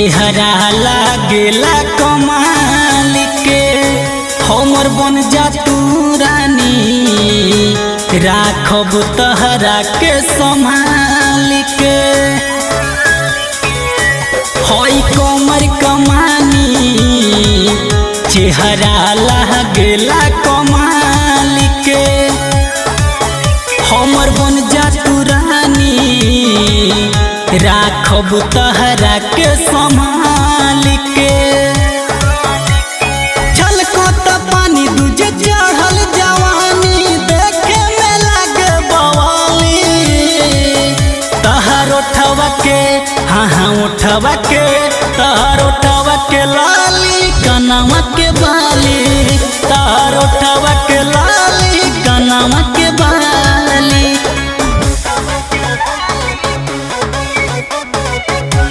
चेहरा लागेला कमाल के हमर बन जा तू रानी राखब तहरा के संभाल के होई कमर कमानी चेहरा लागेला कमाल के हमर बन जा तू रानी राखब तहरा के संभाल के छलको त पानी दूजे चढ़ल जवानी देखे में लागे बवाली तहर उठवा के हाँ उठवा के तहर उठवा के लाली कनवा के बाली तहर उठवा के लाली कनवा के